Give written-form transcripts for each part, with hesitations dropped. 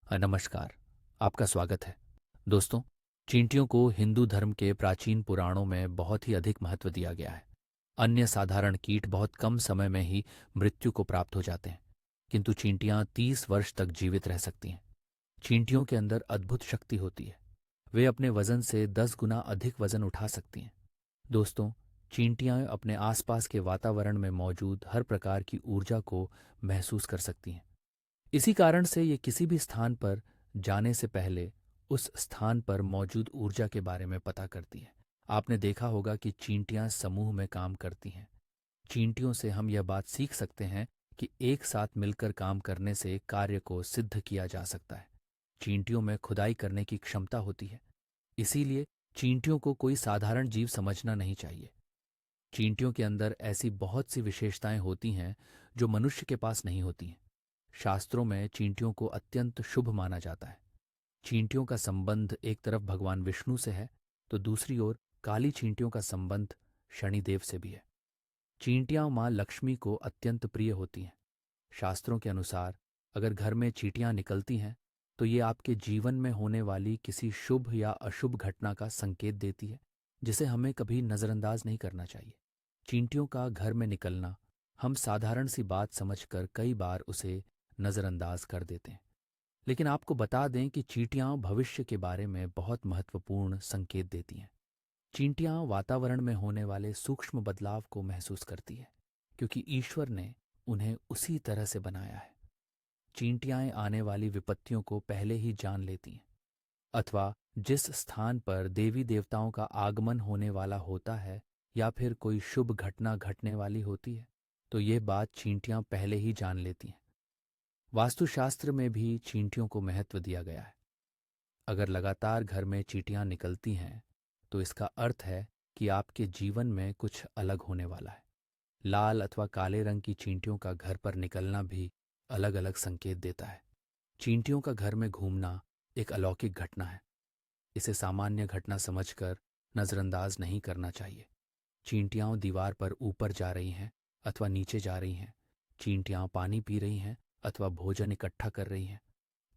नमस्कार। आपका स्वागत है। दोस्तों, चींटियों को हिंदू धर्म के प्राचीन पुराणों में बहुत ही अधिक महत्व दिया गया है। अन्य साधारण कीट बहुत कम समय में ही मृत्यु को प्राप्त हो जाते हैं, किंतु चींटियां 30 वर्ष तक जीवित रह सकती हैं। चींटियों के अंदर अद्भुत शक्ति होती है। वे अपने वजन से 10 गुना अधिक वजन उठा सकती हैं। दोस्तों, चींटियां अपने आसपास के वातावरण में मौजूद हर प्रकार की ऊर्जा को महसूस कर सकती हैं। इसी कारण से ये किसी भी स्थान पर जाने से पहले उस स्थान पर मौजूद ऊर्जा के बारे में पता करती है। आपने देखा होगा कि चींटियां समूह में काम करती हैं। चींटियों से हम यह बात सीख सकते हैं कि एक साथ मिलकर काम करने से कार्य को सिद्ध किया जा सकता है। चींटियों में खुदाई करने की क्षमता होती है। इसीलिए चींटियों को कोई साधारण जीव समझना नहीं चाहिए। चींटियों के अंदर ऐसी बहुत सी विशेषताएं होती हैं जो मनुष्य के पास नहीं होती हैं। शास्त्रों में चींटियों को अत्यंत शुभ माना जाता है। चींटियों का संबंध एक तरफ भगवान विष्णु से है, तो दूसरी ओर काली चींटियों का संबंध शनिदेव से भी है। चींटियां मां लक्ष्मी को अत्यंत प्रिय होती हैं। शास्त्रों के अनुसार अगर घर में चींटियां निकलती हैं तो ये आपके जीवन में होने वाली किसी शुभ या अशुभ घटना का संकेत देती है, जिसे हमें कभी नज़रअंदाज नहीं करना चाहिए। चींटियों का घर में निकलना हम साधारण सी बात समझकर कई बार उसे नज़रअंदाज कर देते हैं, लेकिन आपको बता दें कि चींटियां भविष्य के बारे में बहुत महत्वपूर्ण संकेत देती हैं। चींटियां वातावरण में होने वाले सूक्ष्म बदलाव को महसूस करती है, क्योंकि ईश्वर ने उन्हें उसी तरह से बनाया है। चींटियां आने वाली विपत्तियों को पहले ही जान लेती हैं, अथवा जिस स्थान पर देवी देवताओं का आगमन होने वाला होता है या फिर कोई शुभ घटना घटने वाली होती है, तो ये बात चींटियां पहले ही जान लेती हैं। वास्तुशास्त्र में भी चींटियों को महत्व दिया गया है। अगर लगातार घर में चींटियां निकलती हैं तो इसका अर्थ है कि आपके जीवन में कुछ अलग होने वाला है। लाल अथवा काले रंग की चींटियों का घर पर निकलना भी अलग अलग संकेत देता है। चींटियों का घर में घूमना एक अलौकिक घटना है। इसे सामान्य घटना समझकर नज़रअंदाज नहीं करना चाहिए। चींटियां दीवार पर ऊपर जा रही हैं अथवा नीचे जा रही हैं। चींटियां पानी पी रही हैं अथवा भोजन इकट्ठा कर रही हैं।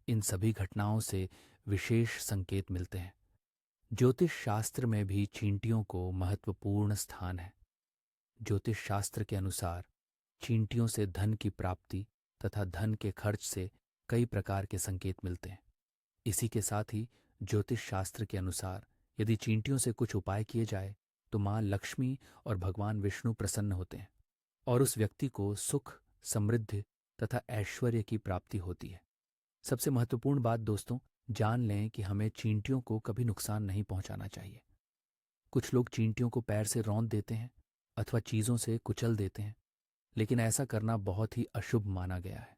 इन सभी घटनाओं से विशेष संकेत मिलते हैं। ज्योतिष शास्त्र में भी चींटियों को महत्वपूर्ण स्थान है। ज्योतिष शास्त्र के अनुसार चींटियों से धन की प्राप्ति तथा धन के खर्च से कई प्रकार के संकेत मिलते हैं। इसी के साथ ही ज्योतिष शास्त्र के अनुसार यदि चींटियों से कुछ उपाय किए जाए तो मां लक्ष्मी और भगवान विष्णु प्रसन्न होते हैं और उस व्यक्ति को सुख, समृद्धि तथा ऐश्वर्य की प्राप्ति होती है। सबसे महत्वपूर्ण बात दोस्तों, जान लें कि हमें चींटियों को कभी नुकसान नहीं पहुंचाना चाहिए। कुछ लोग चींटियों को पैर से रौंद देते हैं अथवा चीज़ों से कुचल देते हैं, लेकिन ऐसा करना बहुत ही अशुभ माना गया है।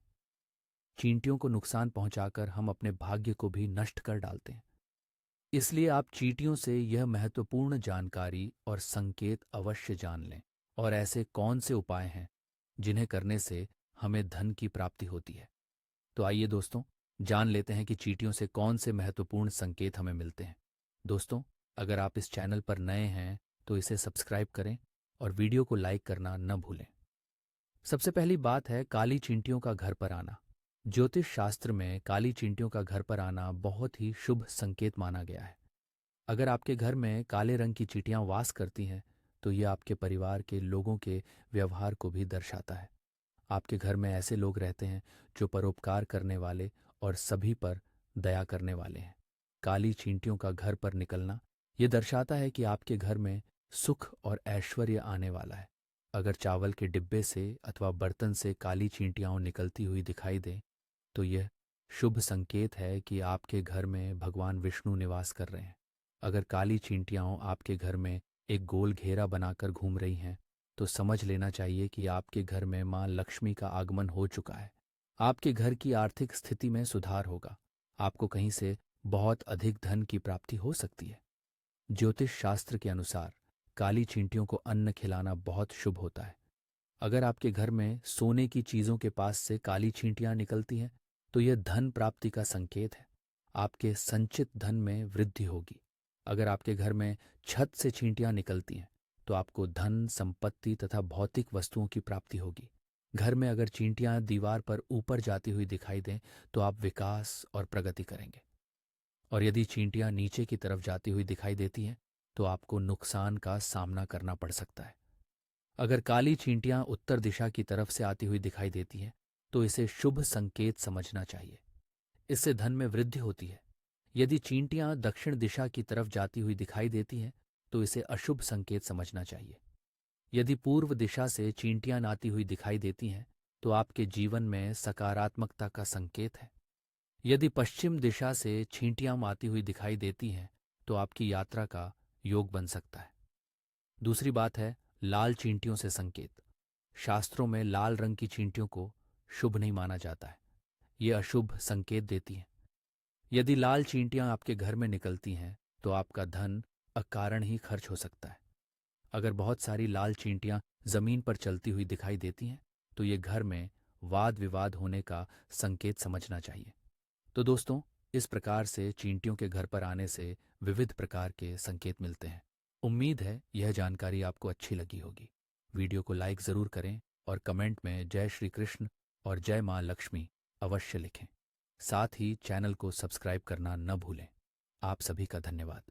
चींटियों को नुकसान पहुंचाकर हम अपने भाग्य को भी नष्ट कर डालते हैं। इसलिए आप चींटियों से यह महत्वपूर्ण जानकारी और संकेत अवश्य जान लें। और ऐसे कौन से उपाय हैं जिन्हें करने से हमें धन की प्राप्ति होती है। तो आइए दोस्तों, जान लेते हैं कि चींटियों से कौन से महत्वपूर्ण संकेत हमें मिलते हैं। दोस्तों, अगर आप इस चैनल पर नए हैं तो इसे सब्सक्राइब करें और वीडियो को लाइक करना न भूलें। सबसे पहली बात है काली चींटियों का घर पर आना। ज्योतिष शास्त्र में काली चींटियों का घर पर आना बहुत ही शुभ संकेत माना गया है। अगर आपके घर में काले रंग की चींटियां वास करती हैं तो यह आपके परिवार के लोगों के व्यवहार को भी दर्शाता है। आपके घर में ऐसे लोग रहते हैं जो परोपकार करने वाले और सभी पर दया करने वाले हैं। काली चींटियों का घर पर निकलना ये दर्शाता है कि आपके घर में सुख और ऐश्वर्य आने वाला है। अगर चावल के डिब्बे से अथवा बर्तन से काली चींटियां निकलती हुई दिखाई दें तो यह शुभ संकेत है कि आपके घर में भगवान विष्णु निवास कर रहे हैं। अगर काली चींटियां आपके घर में एक गोल घेरा बनाकर घूम रही हैं तो समझ लेना चाहिए कि आपके घर में मां लक्ष्मी का आगमन हो चुका है। आपके घर की आर्थिक स्थिति में सुधार होगा। आपको कहीं से बहुत अधिक धन की प्राप्ति हो सकती है। ज्योतिष शास्त्र के अनुसार काली चींटियों को अन्न खिलाना बहुत शुभ होता है। अगर आपके घर में सोने की चीजों के पास से काली चींटियां निकलती हैं तो यह धन प्राप्ति का संकेत है। आपके संचित धन में वृद्धि होगी। अगर आपके घर में छत से चींटियां निकलती हैं तो आपको धन, संपत्ति तथा भौतिक वस्तुओं की प्राप्ति होगी। घर में अगर चींटियां दीवार पर ऊपर जाती हुई दिखाई दें तो आप विकास और प्रगति करेंगे, और यदि चींटियां नीचे की तरफ जाती हुई दिखाई देती हैं तो आपको नुकसान का सामना करना पड़ सकता है। अगर काली चींटियां उत्तर दिशा की तरफ से आती हुई दिखाई देती हैं तो इसे शुभ संकेत समझना चाहिए। इससे धन में वृद्धि होती है। यदि चींटियां दक्षिण दिशा की तरफ जाती हुई दिखाई देती हैं तो इसे अशुभ संकेत समझना चाहिए। यदि पूर्व दिशा से चींटियां आती हुई दिखाई देती हैं तो आपके जीवन में सकारात्मकता का संकेत है। यदि पश्चिम दिशा से चींटियां आती हुई दिखाई देती हैं तो आपकी यात्रा का योग बन सकता है। दूसरी बात है लाल चींटियों से संकेत। शास्त्रों में लाल रंग की चींटियों को शुभ नहीं माना जाता है, ये अशुभ संकेत देती हैं। यदि लाल चींटियां आपके घर में निकलती हैं तो आपका धन अकारण ही खर्च हो सकता है। अगर बहुत सारी लाल चींटियां जमीन पर चलती हुई दिखाई देती हैं तो ये घर में वाद विवाद होने का संकेत समझना चाहिए। तो दोस्तों, इस प्रकार से चींटियों के घर पर आने से विविध प्रकार के संकेत मिलते हैं। उम्मीद है यह जानकारी आपको अच्छी लगी होगी। वीडियो को लाइक ज़रूर करें और कमेंट में जय श्री कृष्ण और जय माँ लक्ष्मी अवश्य लिखें। साथ ही चैनल को सब्सक्राइब करना न भूलें। आप सभी का धन्यवाद।